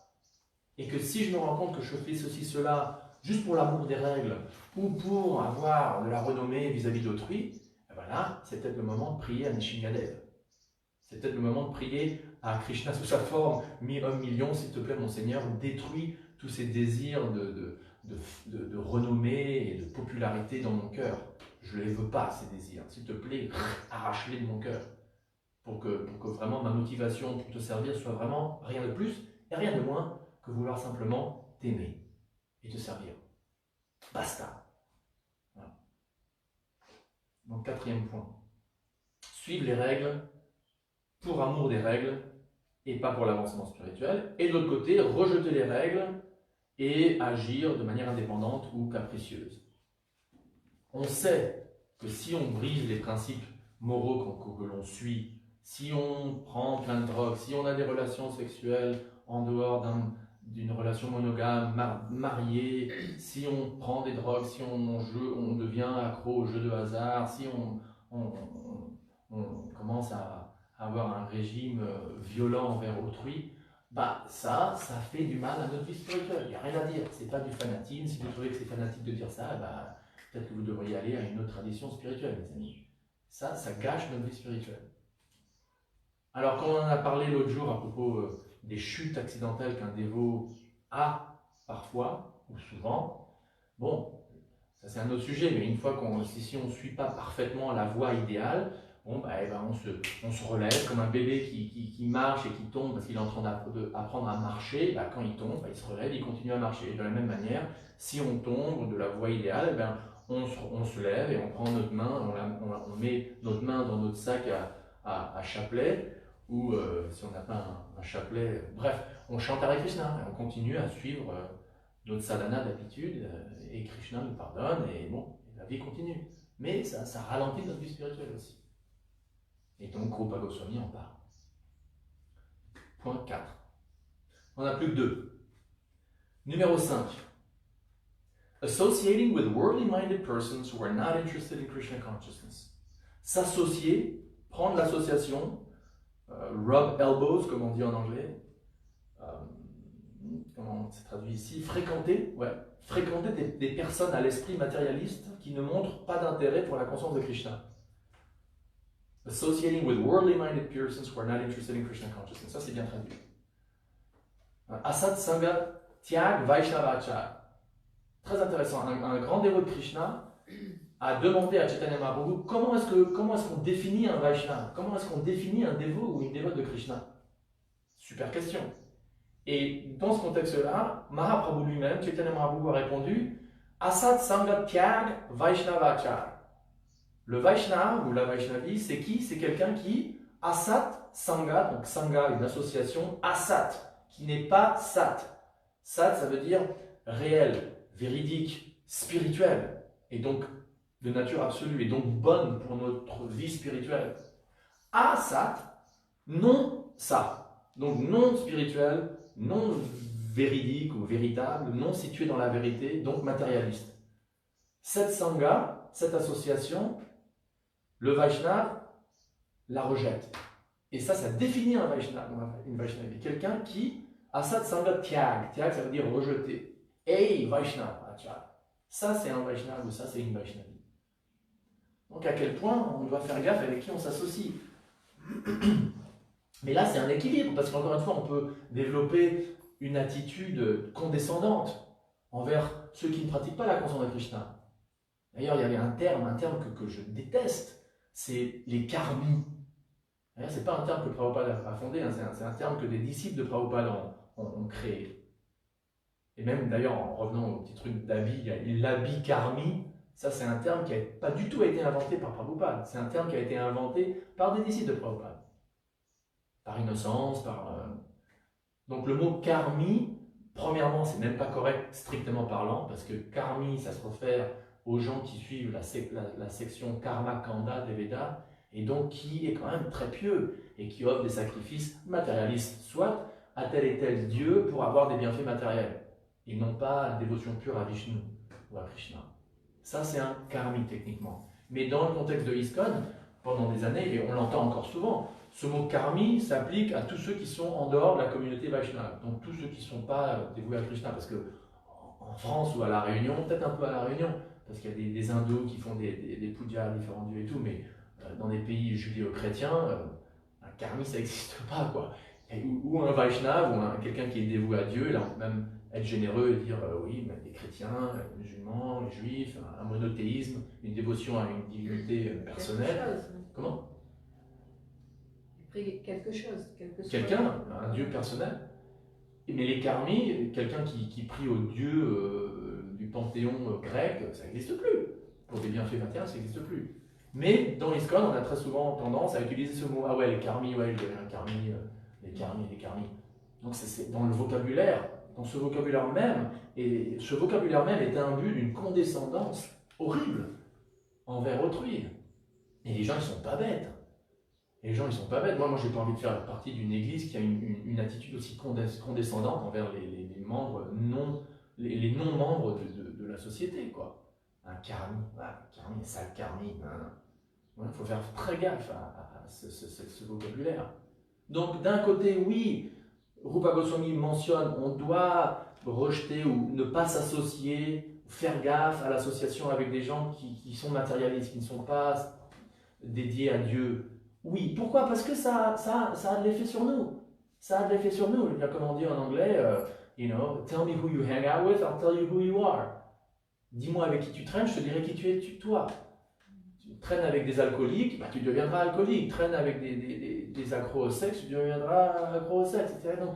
Et que si je me rends compte que je fais ceci, cela, juste pour l'amour des règles, ou pour avoir de la renommée vis-à-vis d'autrui, voilà, c'est peut-être le moment de prier à Nishingadev. C'est peut-être le moment de prier à Krishna sous sa forme, mi-homme, million, s'il te plaît, mon Seigneur, détruis tous ces désirs de renommée et de popularité dans mon cœur. Je ne les veux pas, ces désirs. S'il te plaît, arrache-les de mon cœur. Pour que vraiment ma motivation pour te servir soit vraiment rien de plus et rien de moins que vouloir simplement t'aimer et te servir. Basta. Voilà. Donc, quatrième point. Suivre les règles pour amour des règles et pas pour l'avancement spirituel. Et de l'autre côté, rejeter les règles et agir de manière indépendante ou capricieuse. On sait que si on brise les principes moraux que l'on suit, si on prend plein de drogues, si on a des relations sexuelles en dehors d'une relation monogame, mariée, si on prend des drogues, si on devient accro aux jeux de hasard, si on commence à avoir un régime violent envers autrui, ça fait du mal à notre vie spirituelle. Il n'y a rien à dire, c'est pas du fanatisme. Si vous trouvez que c'est fanatique de dire ça, peut-être que vous devriez aller à une autre tradition spirituelle, mes amis. Ça gâche notre vie spirituelle. Alors, quand on en a parlé l'autre jour à propos des chutes accidentelles qu'un dévot a parfois, ou souvent, bon, ça c'est un autre sujet, mais une fois si on ne suit pas parfaitement la voie idéale, bon, on se relève comme un bébé qui marche et qui tombe parce qu'il est en train d'apprendre à marcher. Quand il tombe, il se relève, il continue à marcher. De la même manière, si on tombe de la voie idéale, on se lève et on prend notre main, on met notre main dans notre sac à chapelet, ou si on n'a pas un chapelet, bref, on chante Hare Krishna et on continue à suivre notre sadhana d'habitude, et Krishna nous pardonne, et bon, la vie continue. Mais ça ralentit notre vie spirituelle aussi. Et donc, Rupa Goswami en parle. Point 4. On n'a plus que 2. Numéro 5. Associating with worldly-minded persons who are not interested in Krishna consciousness. S'associer, prendre l'association, rub elbows, comme on dit en anglais. Comment c'est traduit ici? Fréquenter des personnes à l'esprit matérialiste qui ne montrent pas d'intérêt pour la conscience de Krishna. Associating with worldly-minded persons who are not interested in Krishna consciousness. Ça, c'est bien traduit. Asat Sangha Tyag Vaishnavachar. Très intéressant. Un grand dévot de Krishna a demandé à Chaitanya Mahaprabhu comment est-ce qu'on définit un Vaishnava? Comment est-ce qu'on définit un dévot ou une dévote de Krishna? Super question. Et dans ce contexte-là, Mahaprabhu lui-même, Chaitanya Mahaprabhu a répondu Asat Sangha Tyag Vaishnavachar. Le Vaishnava ou la Vaishnavi, c'est qui? C'est quelqu'un qui, Asat Sangha, donc Sangha, une association, Asat, qui n'est pas Sat. Sat, ça veut dire réel, véridique, spirituel, et donc de nature absolue, et donc bonne pour notre vie spirituelle. Asat, non ça. Donc non spirituel, non véridique ou véritable, non situé dans la vérité, donc matérialiste. Cette Sangha, cette association, le Vaishnava la rejette. Et ça définit un Vaishnava, une Vaishnavi. Quelqu'un qui, Asat Sangha Tyag, Tyag ça veut dire rejeter. Hey Vaishnava, ça c'est un Vaishnava ou ça c'est une Vaishnavi. Donc à quel point on doit faire gaffe avec qui on s'associe. Mais là c'est un équilibre, parce qu'encore une fois on peut développer une attitude condescendante envers ceux qui ne pratiquent pas la conscience de Krishna. D'ailleurs il y avait un terme que je déteste, c'est les karmis. Ce n'est pas un terme que Prabhupada a fondé, c'est un terme que des disciples de Prabhupada ont créé. Et même d'ailleurs, en revenant au petit truc d'habit, il y a l'habit karmi, ça c'est un terme qui n'a pas du tout été inventé par Prabhupada, c'est un terme qui a été inventé par des disciples de Prabhupada. Par innocence, Donc le mot karmi, premièrement, c'est même pas correct strictement parlant, parce que karmi, ça se réfère aux gens qui suivent la section Karma Kanda des Védas, et donc qui est quand même très pieux, et qui offre des sacrifices matérialistes, soit à tel et tel Dieu pour avoir des bienfaits matériels, et non pas une dévotion pure à Vishnu ou à Krishna. Ça c'est un karmi techniquement. Mais dans le contexte de ISKCON, pendant des années, et on l'entend encore souvent, ce mot karmi s'applique à tous ceux qui sont en dehors de la communauté Vaishnava, donc tous ceux qui ne sont pas dévoués à Krishna, parce que en France ou à La Réunion, peut-être un peu à La Réunion, parce qu'il y a des hindous qui font des pujas à différents dieux et tout, mais dans des pays judéo-chrétiens, un karmi ça n'existe pas, quoi. Ou un Vaishnava, ou quelqu'un qui est dévoué à Dieu, là on peut même être généreux et dire oui, les chrétiens, les musulmans, les juifs, un monothéisme, une dévotion à une divinité personnelle. Comment? Quelque chose. Quelqu'un, un dieu personnel. Mais les karmis, quelqu'un qui prie au dieu du panthéon grec, ça n'existe plus. Pour des bienfaits matériels, ça n'existe plus. Mais dans l'ISKCON, on a très souvent tendance à utiliser ce mot. Ah ouais, les karmis, ouais, il y avait un karmi, les karmis. Donc c'est dans le vocabulaire, dans ce vocabulaire même, et ce vocabulaire même est imbu d'une condescendance horrible envers autrui. Et les gens, ils ne sont pas bêtes. Moi, j'ai pas envie de faire partie d'une église qui a une attitude aussi condescendante envers les membres les non-membres de la société, quoi. Un karmi, un sale karmi. Il faut faire très gaffe à ce vocabulaire. Donc, d'un côté, oui, Rupa Goswami mentionne, on doit rejeter ou ne pas s'associer, faire gaffe à l'association avec des gens qui sont matérialistes, qui ne sont pas dédiés à Dieu. Oui, pourquoi? Parce que ça a de l'effet sur nous. Ça a de l'effet sur nous. Comme on dit en anglais, tell me who you hang out with, I'll tell you who you are. Dis-moi avec qui tu traînes, je te dirai qui tu es toi. traîne avec des alcooliques, bah, tu deviendras alcoolique. Traîne avec des accros au sexe, tu deviendras accro au sexe, etc. Donc,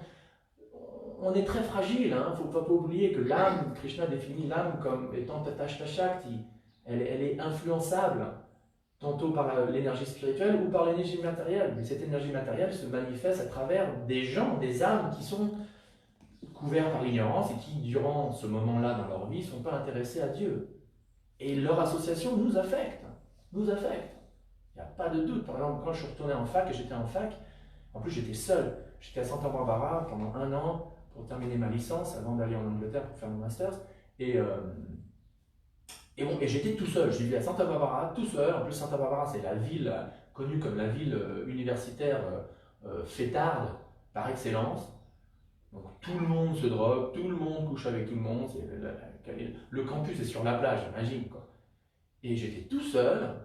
on est très fragile. Il ne faut pas oublier que l'âme, Krishna définit l'âme comme étant Tatashta Shakti. Elle est influençable, tantôt par l'énergie spirituelle ou par l'énergie matérielle. Mais cette énergie matérielle se manifeste à travers des gens, des âmes qui sont couverts par l'ignorance et qui, durant ce moment-là dans leur vie, ne sont pas intéressés à Dieu. Et leur association nous affecte. Nous affecte. Il n'y a pas de doute. Par exemple, quand je suis retourné en fac, et j'étais en fac, en plus j'étais seul. J'étais à Santa Barbara pendant 1 an pour terminer ma licence avant d'aller en Angleterre pour faire mon master. Et j'étais tout seul. Je vivais à Santa Barbara tout seul. En plus, Santa Barbara, c'est la ville connue comme la ville universitaire fêtarde par excellence. Donc tout le monde se drogue, tout le monde couche avec tout le monde. Le campus est sur la plage, imagine quoi. Et j'étais tout seul.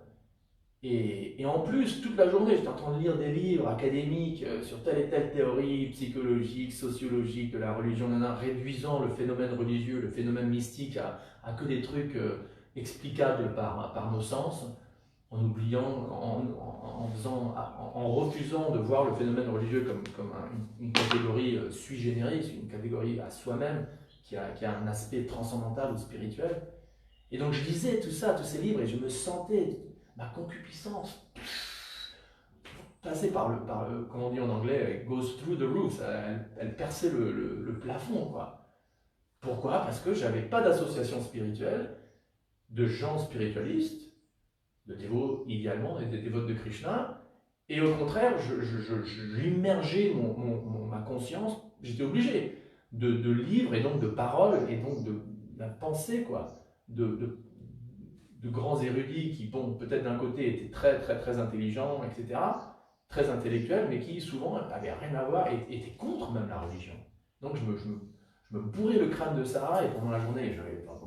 Et en plus, toute la journée, j'étais en train de lire des livres académiques sur telle et telle théorie psychologique, sociologique de la religion, réduisant le phénomène religieux, le phénomène mystique à que des trucs explicables par nos sens, en oubliant, en refusant de voir le phénomène religieux comme une catégorie sui generis, une catégorie à soi-même, qui a un aspect transcendantal ou spirituel. Et donc je lisais tout ça, tous ces livres, et je me sentais, ma concupiscence, passer par le comment on dit en anglais, goes through the roof, elle perçait le plafond, quoi. Pourquoi? Parce que j'avais pas d'association spirituelle, de gens spiritualistes, de dévots idéalement, des dévots de Krishna, et au contraire, j'immergeais ma conscience, j'étais obligé de livres et donc de paroles et donc de la pensée, quoi, de grands érudits qui, bon, peut-être d'un côté étaient très très très intelligents, etc., très intellectuels, mais qui souvent n'avaient rien à voir et étaient contre même la religion. Donc je me bourrais le crâne de ça, et pendant la journée,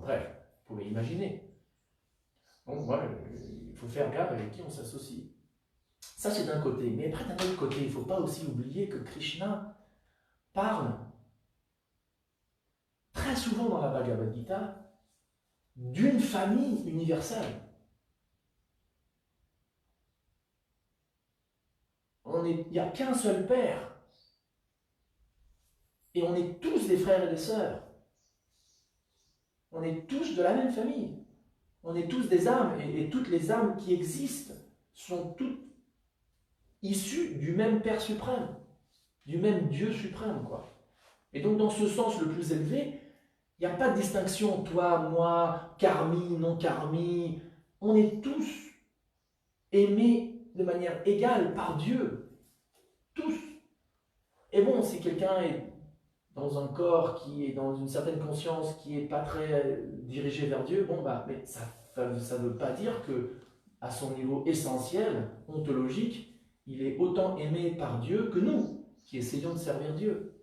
bref, vous pouvez imaginer. Donc voilà, il faut faire gaffe avec qui on s'associe. Ça c'est d'un côté, mais après d'un autre côté, il ne faut pas aussi oublier que Krishna parle très souvent dans la Bhagavad Gita d'une famille universelle. Il n'y a qu'un seul Père. Et on est tous des frères et des sœurs. On est tous de la même famille. On est tous des âmes. Et toutes les âmes qui existent sont toutes issues du même Père suprême. Du même Dieu suprême, quoi. Et donc, dans ce sens le plus élevé, il n'y a pas de distinction, toi, moi, karmi, non karmi. On est tous aimés de manière égale par Dieu. Tous. Et bon, si quelqu'un est dans un corps qui est dans une certaine conscience qui n'est pas très dirigé vers Dieu, bon, bah, mais ça ne veut pas dire que, à son niveau essentiel, ontologique, il est autant aimé par Dieu que nous, qui essayons de servir Dieu.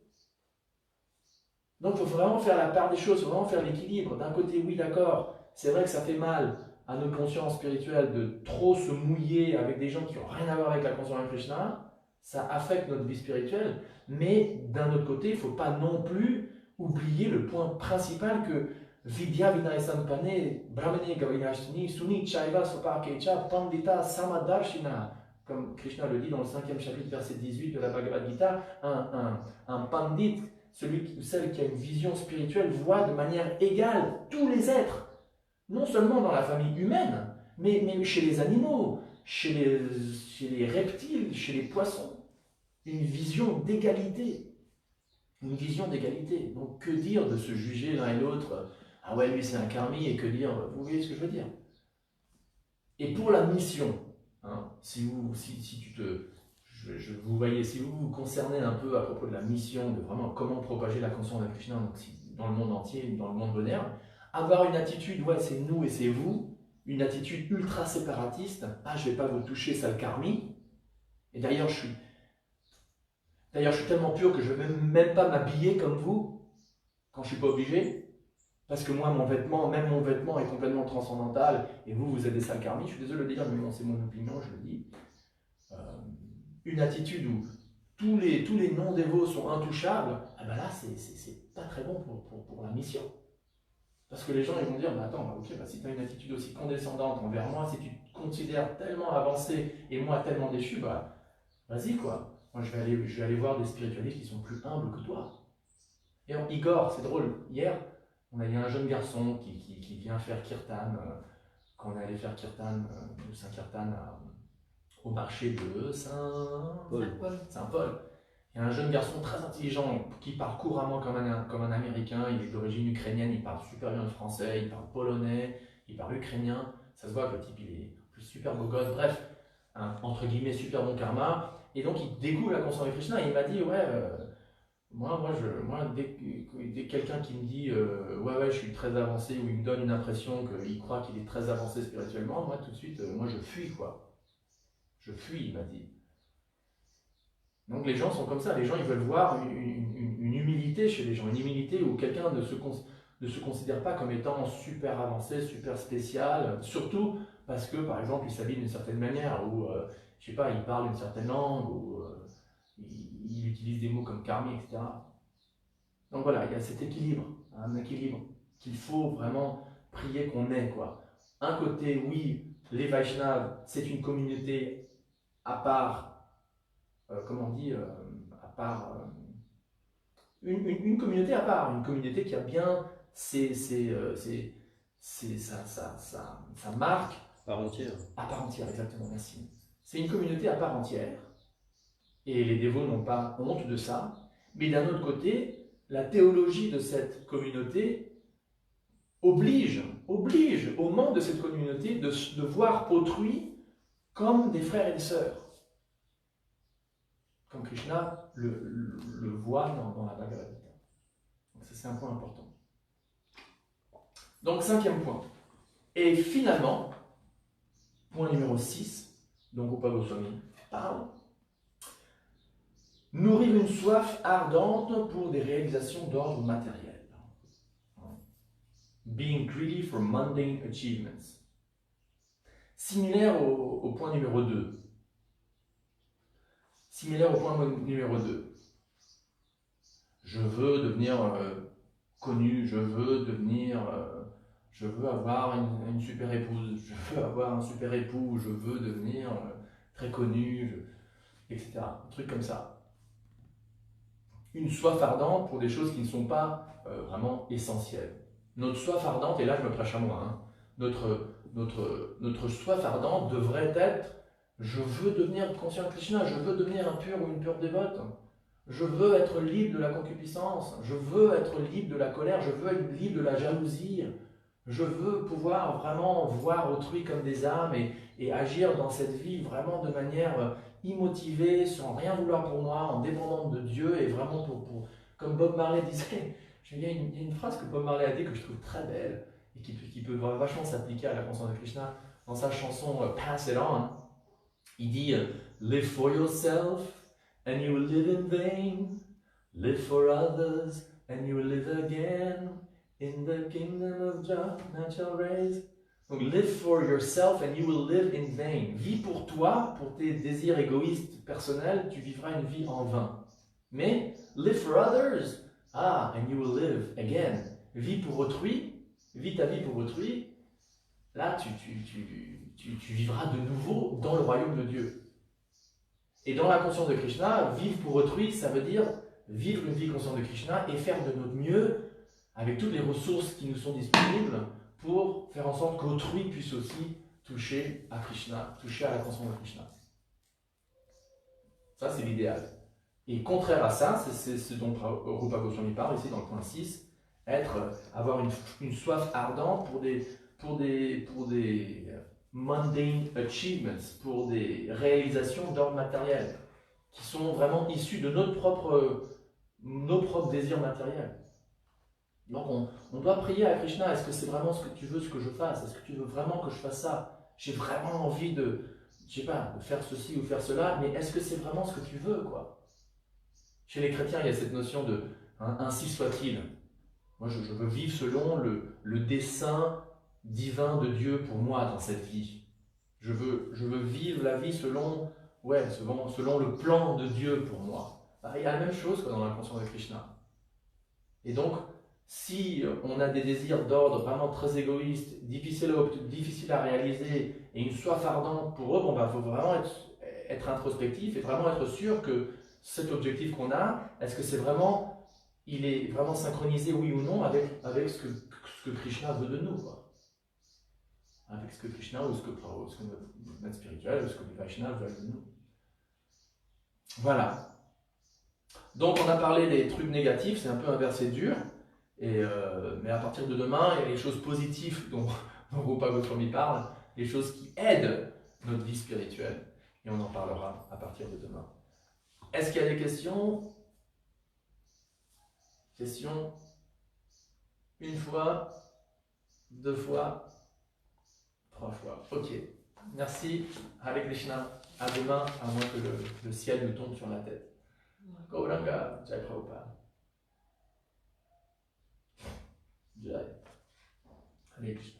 Donc il faut vraiment faire la part des choses, il faut vraiment faire l'équilibre. D'un côté, oui, d'accord, c'est vrai que ça fait mal à nos consciences spirituelles de trop se mouiller avec des gens qui n'ont rien à voir avec la conscience de Krishna. Ça affecte notre vie spirituelle, mais d'un autre côté, il ne faut pas non plus oublier le point principal que Vidya Vinaya Sampane, Brahmane Gavinashtini, Suni Chaiva Sopakecha, Pandita Samadarshina. Comme Krishna le dit dans le 5e chapitre, verset 18 de la Bhagavad Gita, un pandit, celui ou celle qui a une vision spirituelle, voit de manière égale tous les êtres, non seulement dans la famille humaine, mais chez les animaux, chez les reptiles, chez les poissons. Une vision d'égalité. Une vision d'égalité. Donc que dire de se juger l'un et l'autre? Ah ouais, lui c'est un karmi, et que dire? Vous voyez ce que je veux dire? Et pour la mission, hein, si vous voyez, si vous vous concernez un peu à propos de la mission, de vraiment comment propager la conscience de Krishna dans le monde entier, dans le monde moderne, avoir une attitude, ouais, c'est nous et c'est vous, une attitude ultra séparatiste, ah, je ne vais pas vous toucher, sale karmi, et d'ailleurs, je suis tellement pur que je ne vais même pas m'habiller comme vous, quand je ne suis pas obligé, parce que moi, même mon vêtement est complètement transcendantal, et vous êtes des sales karmis, je suis désolé de le dire, mais bon, c'est mon opinion, je le dis. Une attitude où tous les non-dévots sont intouchables, ah ben là, c'est pas très bon pour la mission. Parce que les gens ils vont dire, bah attends, bah ok, bah si tu as une attitude aussi condescendante envers moi, si tu te considères tellement avancé et moi tellement déchu, bah vas-y quoi. Moi je vais aller voir des spiritualistes qui sont plus humbles que toi. Et Igor, c'est drôle, hier, il y a un jeune garçon qui vient faire kirtan, quand on est allé faire kirtan, Saint-Kirtan au marché de Saint-Paul. Il y a un jeune garçon très intelligent qui parle couramment comme un Américain, il est d'origine ukrainienne, il parle super bien le français, il parle polonais, il parle ukrainien. Ça se voit que le type il est super beau gosse, bref, entre guillemets super bon karma. Et donc il découvre la conscience de Krishna et il m'a dit ouais, moi dès quelqu'un qui me dit ouais je suis très avancé ou il me donne une impression qu'il croit qu'il est très avancé spirituellement, moi tout de suite moi je fuis quoi. Je fuis, il m'a dit. Donc les gens sont comme ça, les gens ils veulent voir une humilité chez les gens, une humilité où quelqu'un ne se considère pas comme étant super avancé, super spécial, surtout parce que par exemple il s'habille d'une certaine manière, ou je sais pas, il parle une certaine langue, ou il utilise des mots comme karmi, etc. Donc voilà, il y a cet équilibre, un équilibre qu'il faut vraiment prier qu'on ait quoi. Un côté, oui, les Vaishnavas, c'est une communauté à part. Comment on dit, à part, une communauté à part, une communauté qui a bien sa marque. À part entière. À part entière, exactement, merci. C'est une communauté à part entière, et les dévots n'ont pas honte de ça, mais d'un autre côté, la théologie de cette communauté oblige aux membres de cette communauté de voir autrui comme des frères et des sœurs. Comme Krishna le voit dans la Bhagavad Gita. Donc ça c'est un point important. Donc 5e point. Et finalement, point numéro 6, donc Rupa Goswami parle, nourrir une soif ardente pour des réalisations d'ordre matériel. Being greedy for mundane achievements. Similaire au point numéro 2. Similaire au point numéro 2. Je veux devenir connu, je veux avoir une super épouse, je veux avoir un super époux, je veux devenir très connu, etc. Un truc comme ça. Une soif ardente pour des choses qui ne sont pas vraiment essentielles. Notre soif ardente, et là je me prêche à moi, notre soif ardente devrait être: je veux devenir conscient de Krishna, je veux devenir un pur ou une pure dévote. Je veux être libre de la concupiscence, je veux être libre de la colère, je veux être libre de la jalousie. Je veux pouvoir vraiment voir autrui comme des âmes et agir dans cette vie vraiment de manière immotivée, sans rien vouloir pour moi, en dépendant de Dieu et vraiment comme Bob Marley disait. Il y a une phrase que Bob Marley a dit que je trouve très belle et qui peut vachement s'appliquer à la conscience de Krishna dans sa chanson Pass It On. Il dit Live for yourself and you will live in vain. Live for others and you will live again. In the kingdom of Jah shall raise. Donc live for yourself and you will live in vain. Vis pour toi, pour tes désirs égoïstes personnels, tu vivras une vie en vain. Mais live for others, and you will live again. Vis pour autrui, vis ta vie pour autrui. Là, tu vivras de nouveau dans le royaume de Dieu. Et dans la conscience de Krishna, vivre pour autrui, ça veut dire vivre une vie consciente de Krishna et faire de notre mieux avec toutes les ressources qui nous sont disponibles pour faire en sorte qu'autrui puisse aussi toucher à Krishna, toucher à la conscience de Krishna. Ça, c'est l'idéal. Et contraire à ça, c'est ce dont Rupa Goswami parle ici dans le point 6, avoir une soif ardente pour des mundane achievements, pour des réalisations d'ordre matériel, qui sont vraiment issues de nos propres désirs matériels. Donc on doit prier à Krishna: est-ce que c'est vraiment ce que tu veux, ce que je fasse? Est-ce que tu veux vraiment que je fasse ça? J'ai vraiment envie de faire ceci ou faire cela, mais est-ce que c'est vraiment ce que tu veux, quoi? Chez les chrétiens, il y a cette notion de ainsi soit-il. Moi, je veux vivre selon le dessein divin de Dieu pour moi dans cette vie. Je veux vivre la vie selon le plan de Dieu pour moi. Il y a la même chose dans la conscience de Krishna. Et donc, si on a des désirs d'ordre vraiment très égoïstes, difficiles à réaliser, et une soif ardente pour eux, bon, bah, faut vraiment être introspectif et vraiment être sûr que cet objectif qu'on a, est-ce que c'est vraiment, il est vraiment synchronisé, oui ou non, avec ce que Krishna veut de nous, quoi. Avec ce que Krishna ou ce que notre maître spirituel, ou ce que les Vaishnavas veulent de nous. Voilà. Donc on a parlé des trucs négatifs, c'est un peu un verset dur, mais à partir de demain, il y a les choses positives dont Rupa Goswami parle, les choses qui aident notre vie spirituelle, et on en parlera à partir de demain. Est-ce qu'il y a des questions? Questions? Une fois, deux fois, trois fois. Ok. Merci. Hare Krishna. À demain, à moins que le ciel nous tombe sur la tête. Gauranga, Jai Prabhupada. Jai. Hare Krishna.